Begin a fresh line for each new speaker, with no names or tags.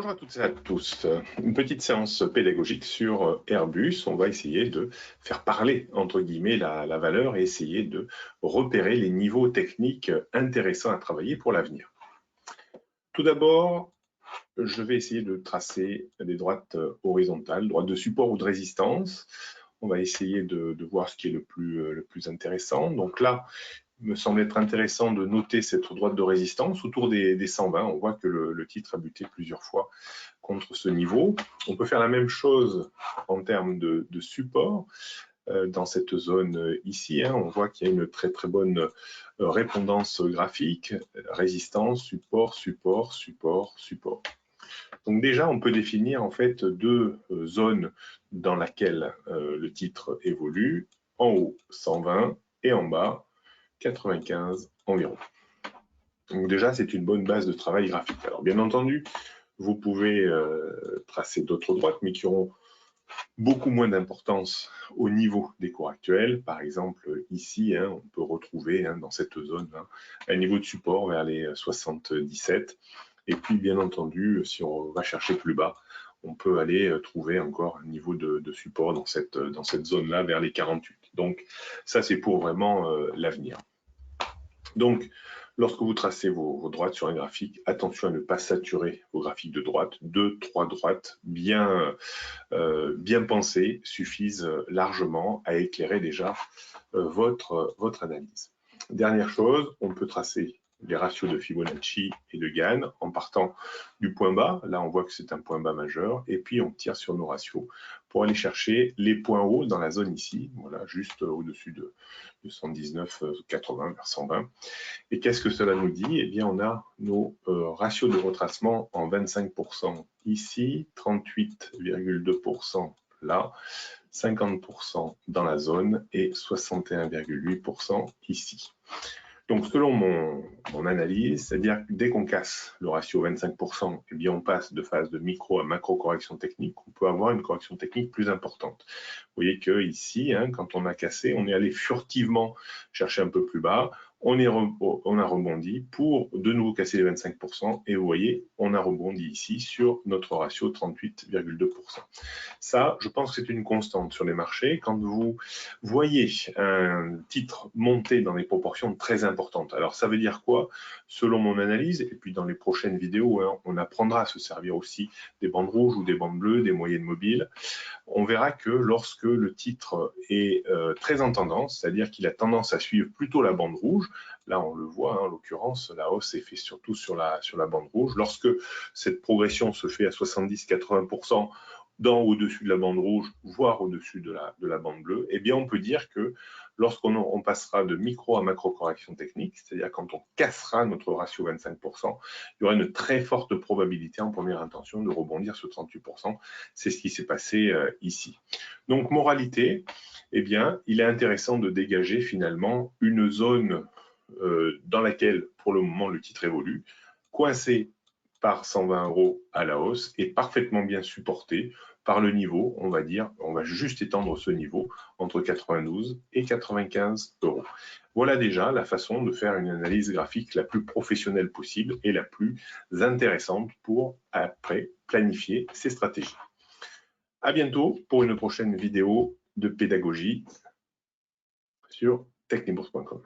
Bonjour à toutes et à tous. Une petite séance pédagogique sur Airbus. On va essayer de faire parler, entre guillemets, la valeur et essayer de repérer les niveaux techniques intéressants à travailler pour l'avenir. Tout d'abord, je vais essayer de tracer des droites horizontales, droites de support ou de résistance. On va essayer de voir ce qui est le plus intéressant. Donc là, il me semble être intéressant de noter cette droite de résistance autour des 120. On voit que le titre a buté plusieurs fois contre ce niveau. On peut faire la même chose en termes de support dans cette zone ici. On voit qu'il y a une très bonne répondance graphique, résistance, support, support, support, support. Donc déjà, on peut définir en fait deux zones dans lesquelles le titre évolue. En haut, 120 et en bas, 95 environ. Donc déjà, c'est une bonne base de travail graphique. Alors bien entendu, vous pouvez tracer d'autres droites, mais qui auront beaucoup moins d'importance au niveau des cours actuels. Par exemple, ici, on peut retrouver dans cette zone un niveau de support vers les 77. Et puis, bien entendu, si on va chercher plus bas, on peut aller trouver encore un niveau de support dans cette zone-là vers les 48. Donc, ça, c'est pour vraiment l'avenir. Donc, lorsque vous tracez vos droites sur un graphique, attention à ne pas saturer vos graphiques de droite. 2-3 droites bien pensées suffisent largement à éclairer déjà votre analyse. Dernière chose, on peut tracer les ratios de Fibonacci et de Gann en partant du point bas. Là, on voit que c'est un point bas majeur. Et puis, on tire sur nos ratios pour aller chercher les points hauts dans la zone ici. Voilà, juste au-dessus de 119,80 vers 120. Et qu'est-ce que cela nous dit? Eh bien, on a nos ratios de retracement en 25% ici, 38,2% là, 50% dans la zone et 61,8% ici. Donc, selon mon analyse, c'est-à-dire que dès qu'on casse le ratio 25%, eh bien, on passe de phase de micro à macro correction technique. On peut avoir une correction technique plus importante. Vous voyez que ici, quand on a cassé, on est allé furtivement chercher un peu plus bas. On a rebondi pour de nouveau casser les 25%. Et vous voyez, on a rebondi ici sur notre ratio 38,2%. Ça, je pense que c'est une constante sur les marchés. Quand vous voyez un titre monter dans des proportions très importantes, alors ça veut dire quoi? Selon mon analyse, et puis dans les prochaines vidéos, on apprendra à se servir aussi des bandes rouges ou des bandes bleues, des moyennes mobiles. On verra que lorsque le titre est très en tendance, c'est-à-dire qu'il a tendance à suivre plutôt la bande rouge, là on le voit, en l'occurrence, la hausse est faite surtout sur la bande rouge. Lorsque cette progression se fait à 70-80%, au-dessus de la bande rouge, voire au-dessus de la bande bleue, eh bien on peut dire que lorsqu'on passera de micro à macro correction technique, c'est-à-dire quand on cassera notre ratio 25%, il y aura une très forte probabilité en première intention de rebondir sur 38%. C'est ce qui s'est passé ici. Donc moralité, eh bien il est intéressant de dégager finalement une zone dans laquelle pour le moment le titre évolue, coincé par 120 € à la hausse et parfaitement bien supporté par le niveau, on va dire, on va juste étendre ce niveau entre 92 et 95 €. Voilà déjà la façon de faire une analyse graphique la plus professionnelle possible et la plus intéressante pour après planifier ses stratégies. À bientôt pour une prochaine vidéo de pédagogie sur technibourse.com.